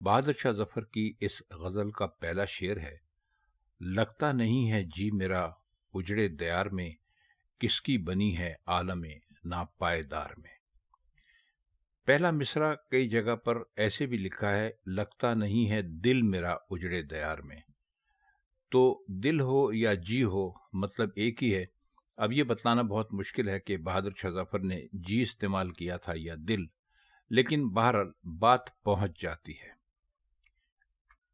بہادر شاہ ظفر کی اس غزل کا پہلا شعر ہے: لگتا نہیں ہے جی میرا اجڑے دیار میں، کس کی بنی ہے عالم ناپائیدار میں۔ پہلا مصرع کئی جگہ پر ایسے بھی لکھا ہے: لگتا نہیں ہے دل میرا اجڑے دیار میں۔ تو دل ہو یا جی ہو، مطلب ایک ہی ہے۔ اب یہ بتلانا بہت مشکل ہے کہ بہادر شاہ ظفر نے جی استعمال کیا تھا یا دل، لیکن بہرحال بات پہنچ جاتی ہے۔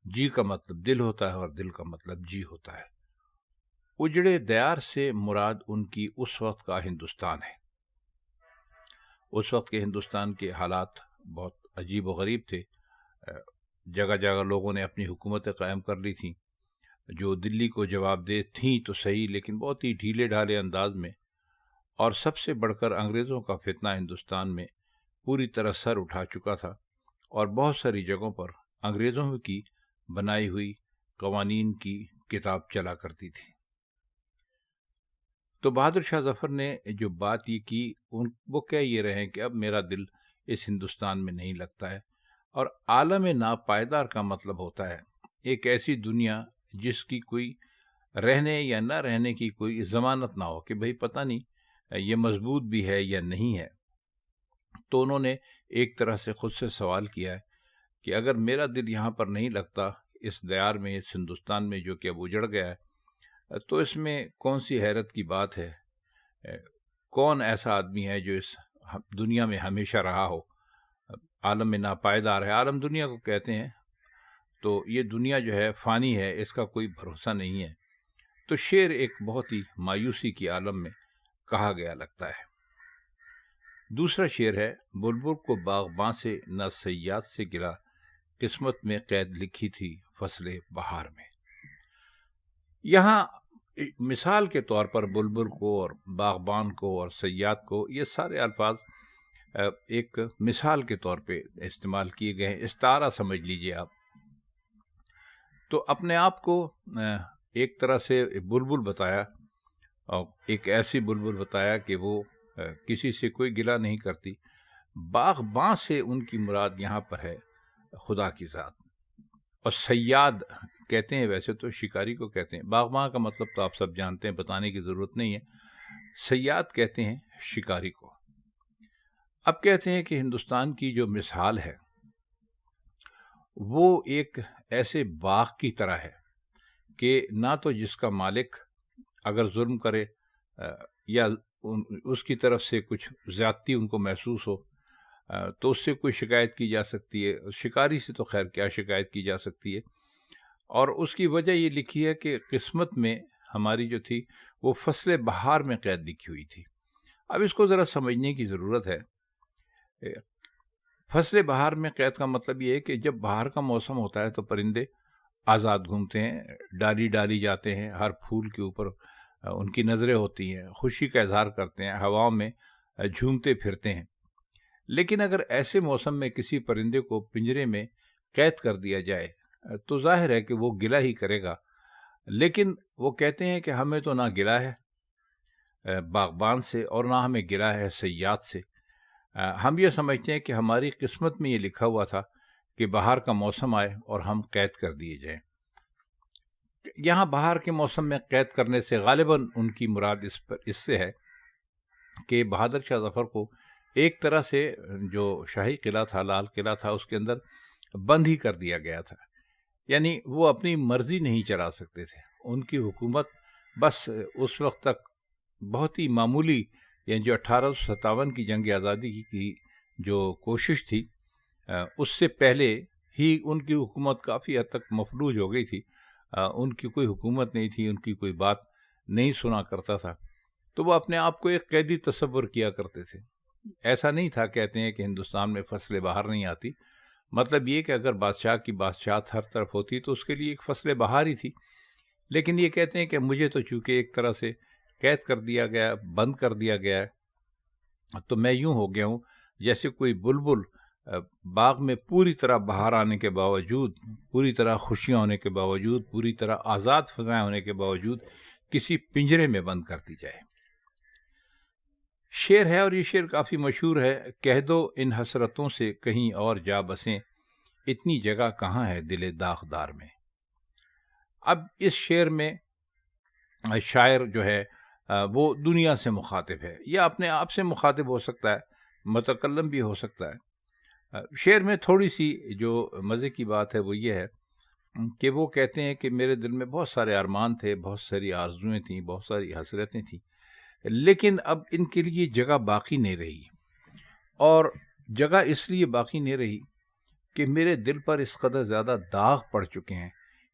جی کا مطلب دل ہوتا ہے اور دل کا مطلب جی ہوتا ہے۔ اجڑے دیار سے مراد ان کی اس وقت کا ہندوستان ہے۔ اس وقت کے ہندوستان کے حالات بہت عجیب و غریب تھے۔ جگہ جگہ لوگوں نے اپنی حکومتیں قائم کر لی تھیں، جو دلی کو جواب دہ تھیں تو صحیح، لیکن بہت ہی ڈھیلے ڈھالے انداز میں۔ اور سب سے بڑھ کر انگریزوں کا فتنہ ہندوستان میں پوری طرح سر اٹھا چکا تھا، اور بہت ساری جگہوں پر انگریزوں کی بنائی ہوئی قوانین کی کتاب چلا کرتی تھی۔ تو بہادر شاہ ظفر نے جو بات یہ کی، وہ کہہ یہ رہے ہیں کہ اب میرا دل اس ہندوستان میں نہیں لگتا ہے۔ اور عالم ناپائیدار کا مطلب ہوتا ہے ایک ایسی دنیا جس کی کوئی رہنے یا نہ رہنے کی کوئی ضمانت نہ ہو، کہ بھئی پتہ نہیں یہ مضبوط بھی ہے یا نہیں ہے۔ تو انہوں نے ایک طرح سے خود سے سوال کیا ہے کہ اگر میرا دل یہاں پر نہیں لگتا، اس دیار میں، اس ہندوستان میں جو کہ اب اجڑ گیا ہے، تو اس میں کون سی حیرت کی بات ہے؟ کون ایسا آدمی ہے جو اس دنیا میں ہمیشہ رہا ہو؟ عالم میں ناپائیدار ہے، عالم دنیا کو کہتے ہیں، تو یہ دنیا جو ہے فانی ہے، اس کا کوئی بھروسہ نہیں ہے۔ تو شعر ایک بہت ہی مایوسی کی عالم میں کہا گیا لگتا ہے۔ دوسرا شعر ہے: بلبل کو باغباں سے نہ صیاد سے گرا، قسمت میں قید لکھی تھی فصل بہار میں۔ یہاں مثال کے طور پر بلبل کو اور باغبان کو اور صیاد کو، یہ سارے الفاظ ایک مثال کے طور پہ استعمال کیے گئے ہیں، استعارہ سمجھ لیجئے آپ۔ تو اپنے آپ کو ایک طرح سے بلبل بتایا، اور ایک ایسی بلبل بتایا کہ وہ کسی سے کوئی گلہ نہیں کرتی۔ باغباں سے ان کی مراد یہاں پر ہے خدا کی ذات۔ اور صیاد کہتے ہیں، ویسے تو شکاری کو کہتے ہیں، باغباں کا مطلب تو آپ سب جانتے ہیں، بتانے کی ضرورت نہیں ہے۔ صیاد کہتے ہیں شکاری کو۔ اب کہتے ہیں کہ ہندوستان کی جو مثال ہے وہ ایک ایسے باغ کی طرح ہے کہ نہ تو جس کا مالک اگر ظلم کرے یا اس کی طرف سے کچھ زیادتی ان کو محسوس ہو تو اس سے کوئی شکایت کی جا سکتی ہے، شکاری سے تو خیر کیا شکایت کی جا سکتی ہے۔ اور اس کی وجہ یہ لکھی ہے کہ قسمت میں ہماری جو تھی وہ فصل بہار میں قید لکھی ہوئی تھی۔ اب اس کو ذرا سمجھنے کی ضرورت ہے۔ فصل بہار میں قید کا مطلب یہ ہے کہ جب بہار کا موسم ہوتا ہے تو پرندے آزاد گھومتے ہیں، ڈالی ڈالی جاتے ہیں، ہر پھول کے اوپر ان کی نظریں ہوتی ہیں، خوشی کا اظہار کرتے ہیں، ہواؤں میں جھومتے پھرتے ہیں۔ لیکن اگر ایسے موسم میں کسی پرندے کو پنجرے میں قید کر دیا جائے تو ظاہر ہے کہ وہ گلہ ہی کرے گا۔ لیکن وہ کہتے ہیں کہ ہمیں تو نہ گلہ ہے باغبان سے اور نہ ہمیں گلہ ہے صیاد سے۔ ہم یہ سمجھتے ہیں کہ ہماری قسمت میں یہ لکھا ہوا تھا کہ بہار کا موسم آئے اور ہم قید کر دیے جائیں۔ یہاں بہار کے موسم میں قید کرنے سے غالباً ان کی مراد اس سے ہے کہ بہادر شاہ ظفر کو ایک طرح سے جو شاہی قلعہ تھا، لال قلعہ تھا، اس کے اندر بند ہی کر دیا گیا تھا۔ یعنی وہ اپنی مرضی نہیں چلا سکتے تھے۔ ان کی حکومت بس اس وقت تک بہت ہی معمولی، یعنی جو 1857 کی جنگ آزادی کی جو کوشش تھی، اس سے پہلے ہی ان کی حکومت کافی حد تک مفلوج ہو گئی تھی۔ ان کی کوئی حکومت نہیں تھی، ان کی کوئی بات نہیں سنا کرتا تھا، تو وہ اپنے آپ کو ایک قیدی تصور کیا کرتے تھے۔ ایسا نہیں تھا، کہتے ہیں کہ ہندوستان میں فصل بہار نہیں آتی، مطلب یہ کہ اگر بادشاہ کی بادشاہت ہر طرف ہوتی تو اس کے لیے ایک فصل بہار ہی تھی۔ لیکن یہ کہتے ہیں کہ مجھے تو چونکہ ایک طرح سے قید کر دیا گیا، بند کر دیا گیا ہے، تو میں یوں ہو گیا ہوں جیسے کوئی بلبل باغ میں پوری طرح بہار آنے کے باوجود، پوری طرح خوشیاں ہونے کے باوجود، پوری طرح آزاد فضائیں ہونے کے باوجود کسی پنجرے میں بند کر دی جائے۔ شعر ہے اور یہ شعر کافی مشہور ہے: کہہ دو ان حسرتوں سے کہیں اور جا بسیں، اتنی جگہ کہاں ہے دل داغدار میں۔ اب اس شعر میں شاعر جو ہے وہ دنیا سے مخاطب ہے یا اپنے آپ سے مخاطب ہو سکتا ہے، متکلم بھی ہو سکتا ہے۔ شعر میں تھوڑی سی جو مزے کی بات ہے وہ یہ ہے کہ وہ کہتے ہیں کہ میرے دل میں بہت سارے ارمان تھے، بہت ساری آرزویں تھیں، بہت ساری حسرتیں تھیں، لیکن اب ان کے لیے جگہ باقی نہیں رہی، اور جگہ اس لیے باقی نہیں رہی کہ میرے دل پر اس قدر زیادہ داغ پڑ چکے ہیں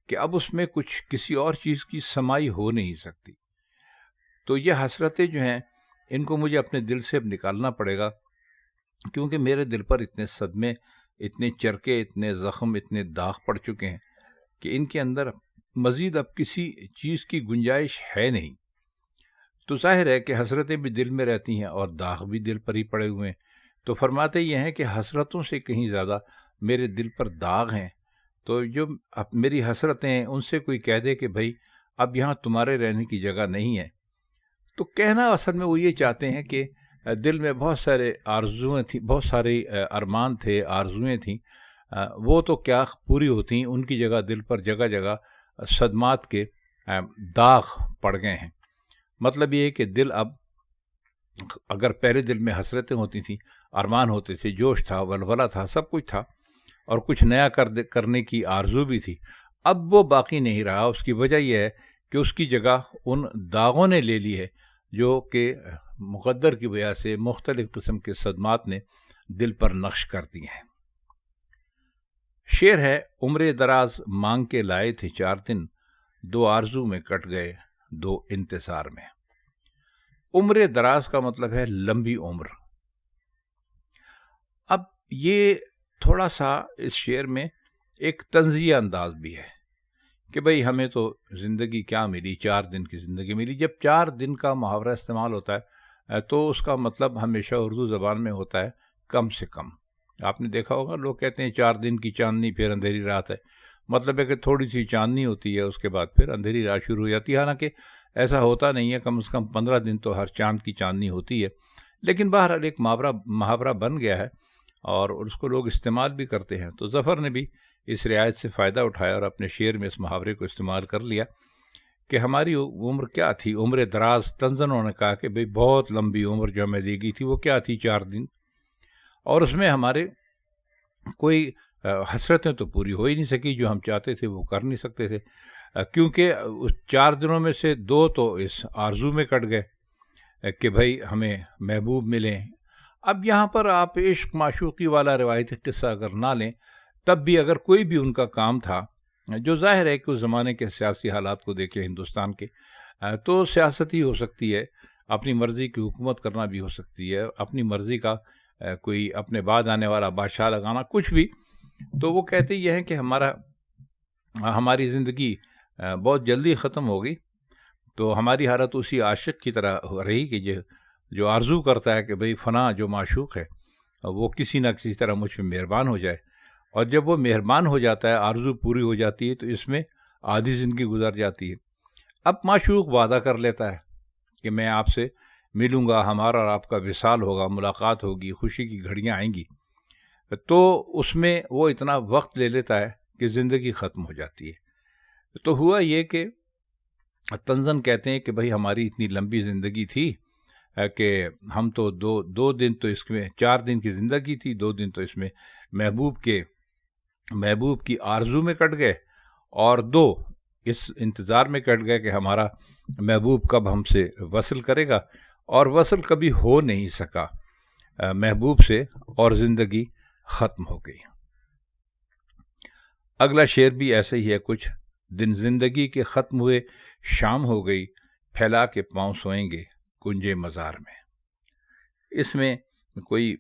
کہ اب اس میں کچھ کسی اور چیز کی سمائی ہو نہیں سکتی۔ تو یہ حسرتیں جو ہیں ان کو مجھے اپنے دل سے اب نکالنا پڑے گا، کیونکہ میرے دل پر اتنے صدمے، اتنے چرکے، اتنے زخم، اتنے داغ پڑ چکے ہیں کہ ان کے اندر مزید اب کسی چیز کی گنجائش ہے نہیں۔ تو ظاہر ہے کہ حسرتیں بھی دل میں رہتی ہیں اور داغ بھی دل پر ہی پڑے ہوئے ہیں۔ تو فرماتے یہ ہیں کہ حسرتوں سے کہیں زیادہ میرے دل پر داغ ہیں، تو جو اب میری حسرتیں ہیں ان سے کوئی کہہ دے کہ بھائی اب یہاں تمہارے رہنے کی جگہ نہیں ہے، تو کہنا اصل میں وہ یہ چاہتے ہیں کہ دل میں بہت سارے آرزویں تھیں، بہت سارے ارمان تھے، آرزویں تھیں، وہ تو کیا پوری ہوتی ہیں، ان کی جگہ دل پر جگہ جگہ صدمات کے داغ پڑ گئے ہیں۔ مطلب یہ ہے کہ دل اب، اگر پہلے دل میں حسرتیں ہوتی تھیں، ارمان ہوتے تھے، جوش تھا، ولولہ تھا، سب کچھ تھا، اور کچھ نیا کرنے کی آرزو بھی تھی، اب وہ باقی نہیں رہا۔ اس کی وجہ یہ ہے کہ اس کی جگہ ان داغوں نے لے لی ہے جو کہ مقدر کی وجہ سے مختلف قسم کے صدمات نے دل پر نقش کر دی ہیں۔ شعر ہے: عمر دراز مانگ کے لائے تھے 4 دن، 2 آرزو میں کٹ گئے 2 انتظار میں۔ عمر دراز کا مطلب ہے لمبی عمر۔ اب یہ تھوڑا سا اس شعر میں ایک طنزیہ انداز بھی ہے کہ بھئی ہمیں تو زندگی کیا ملی، 4 دن کی زندگی ملی۔ جب 4 دن کا محاورہ استعمال ہوتا ہے تو اس کا مطلب ہمیشہ اردو زبان میں ہوتا ہے کم سے کم۔ آپ نے دیکھا ہوگا لوگ کہتے ہیں 4 دن کی چاندنی پھر اندھیری رات ہے، مطلب ہے کہ تھوڑی سی چاندنی ہوتی ہے، اس کے بعد پھر اندھیری رات شروع ہو جاتی ہے۔ حالانکہ ایسا ہوتا نہیں ہے، کم از کم 15 دن تو ہر چاند کی چاندنی ہوتی ہے، لیکن بہرحال ایک محاورہ بن گیا ہے اور اس کو لوگ استعمال بھی کرتے ہیں۔ تو ظفر نے بھی اس رعایت سے فائدہ اٹھایا اور اپنے شعر میں اس محاورے کو استعمال کر لیا کہ ہماری عمر کیا تھی، عمر دراز۔ طنزاً انہوں نے کہا کہ بھئی بہت لمبی عمر جو ہمیں دی گئی تھی وہ کیا تھی، 4 دن، اور اس میں ہمارے کوئی حسرتیں تو پوری ہو ہی نہیں سکی، جو ہم چاہتے تھے وہ کر نہیں سکتے تھے، کیونکہ اس 4 دنوں میں سے 2 تو اس آرزو میں کٹ گئے کہ بھئی ہمیں محبوب ملیں۔ اب یہاں پر آپ عشق معشوقی والا روایتی قصہ اگر نہ لیں، تب بھی اگر کوئی بھی ان کا کام تھا، جو ظاہر ہے کہ اس زمانے کے سیاسی حالات کو دیکھیں ہندوستان کے، تو سیاست ہی ہو سکتی ہے، اپنی مرضی کی حکومت کرنا بھی ہو سکتی ہے، اپنی مرضی کا کوئی اپنے بعد آنے والا بادشاہ لگانا، کچھ بھی۔ تو وہ کہتے یہ ہیں کہ ہماری زندگی بہت جلدی ختم ہو گئی، تو ہماری حالت اسی عاشق کی طرح رہی کہ جو آرزو کرتا ہے کہ بھئی فلاں جو معشوق ہے وہ کسی نہ کسی طرح مجھ پہ مہربان ہو جائے، اور جب وہ مہربان ہو جاتا ہے، آرزو پوری ہو جاتی ہے، تو اس میں آدھی زندگی گزر جاتی ہے۔ اب معشوق وعدہ کر لیتا ہے کہ میں آپ سے ملوں گا، ہمارا اور آپ کا وصال ہوگا، ملاقات ہوگی، خوشی کی گھڑیاں آئیں گی، تو اس میں وہ اتنا وقت لے لیتا ہے کہ زندگی ختم ہو جاتی ہے۔ تو ہوا یہ کہ طنزاً کہتے ہیں کہ بھئی ہماری اتنی لمبی زندگی تھی کہ ہم تو 2 دن تو اس میں 4 دن کی زندگی تھی، 2 دن تو اس میں محبوب کی آرزو میں کٹ گئے، اور 2 اس انتظار میں کٹ گئے کہ ہمارا محبوب کب ہم سے وصل کرے گا، اور وصل کبھی ہو نہیں سکا محبوب سے، اور زندگی ختم ہو گئی۔ اگلا شعر بھی ایسے ہی ہے کچھ: دن زندگی کے ختم ہوئے، شام ہو گئی، پھیلا کے پاؤں سوئیں گے کنجے مزار میں۔ اس میں کوئی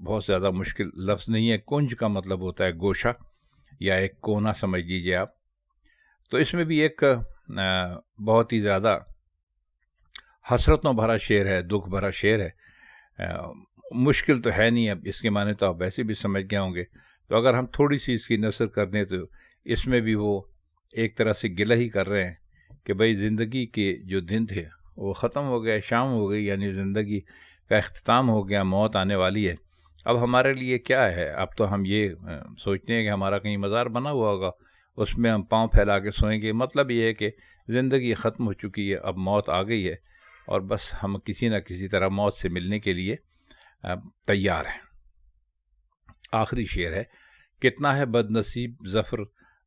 بہت زیادہ مشکل لفظ نہیں ہے۔ کنج کا مطلب ہوتا ہے گوشہ یا ایک کونا سمجھ لیجیے آپ۔ تو اس میں بھی ایک بہت ہی زیادہ حسرتوں بھرا شعر ہے، دکھ بھرا شعر ہے۔ مشکل تو ہے نہیں، اب اس کے معنی تو آپ ویسے بھی سمجھ گئے ہوں گے، تو اگر ہم تھوڑی سی اس کی نثر کر دیں تو اس میں بھی وہ ایک طرح سے گلہ ہی کر رہے ہیں کہ بھئی زندگی کے جو دن تھے وہ ختم ہو گئے، شام ہو گئی، یعنی زندگی کا اختتام ہو گیا، موت آنے والی ہے، اب ہمارے لیے کیا ہے، اب تو ہم یہ سوچتے ہیں کہ ہمارا کہیں مزار بنا ہوا ہوگا، اس میں ہم پاؤں پھیلا کے سوئیں گے. مطلب یہ ہے کہ زندگی ختم ہو چکی ہے، اب موت آ گئی ہے، اور بس ہم کسی نہ کسی طرح موت سے ملنے کے لیے تیار ہیں. آخری شعر ہے: کتنا ہے بد نصیب ظفر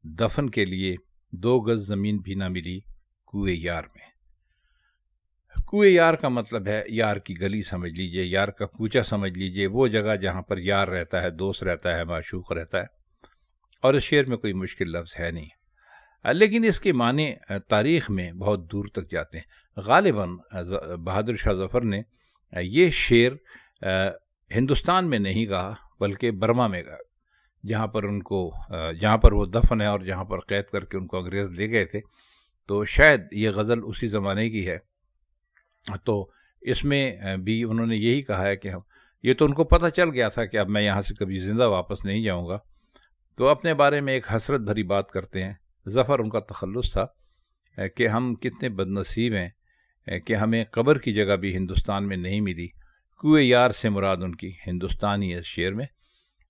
دفن کے لیے، 2 گز زمین بھی نہ ملی کوئے یار میں. کوئے یار کا مطلب ہے یار کی گلی سمجھ لیجئے، یار کا کوچہ سمجھ لیجئے، وہ جگہ جہاں پر یار رہتا ہے، دوست رہتا ہے، معشوق رہتا ہے. اور اس شعر میں کوئی مشکل لفظ ہے نہیں، لیکن اس کے معنی تاریخ میں بہت دور تک جاتے ہیں. غالباً بہادر شاہ ظفر نے یہ شعر ہندوستان میں نہیں کہا بلکہ برما میں کہا، جہاں پر وہ دفن ہے اور جہاں پر قید کر کے ان کو انگریز لے گئے تھے. تو شاید یہ غزل اسی زمانے کی ہے. تو اس میں بھی انہوں نے یہی کہا ہے کہ یہ تو ان کو پتہ چل گیا تھا کہ اب میں یہاں سے کبھی زندہ واپس نہیں جاؤں گا. تو اپنے بارے میں ایک حسرت بھری بات کرتے ہیں. ظفر ان کا تخلص تھا کہ ہم کتنے بد نصیب ہیں کہ ہمیں قبر کی جگہ بھی ہندوستان میں نہیں ملی. کوئے یار سے مراد ان کی ہندوستان ہی ہے اس شعر میں،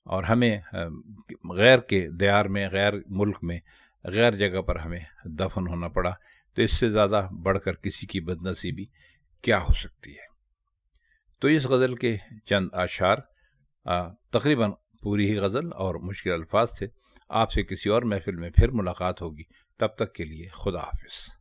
اور ہمیں غیر کے دیار میں، غیر ملک میں، غیر جگہ پر ہمیں دفن ہونا پڑا. تو اس سے زیادہ بڑھ کر کسی کی بد نصیبی کیا ہو سکتی ہے؟ تو اس غزل کے چند اشعار، تقریباً پوری ہی غزل اور مشکل الفاظ تھے. آپ سے کسی اور محفل میں پھر ملاقات ہوگی، تب تک کے لیے خدا حافظ.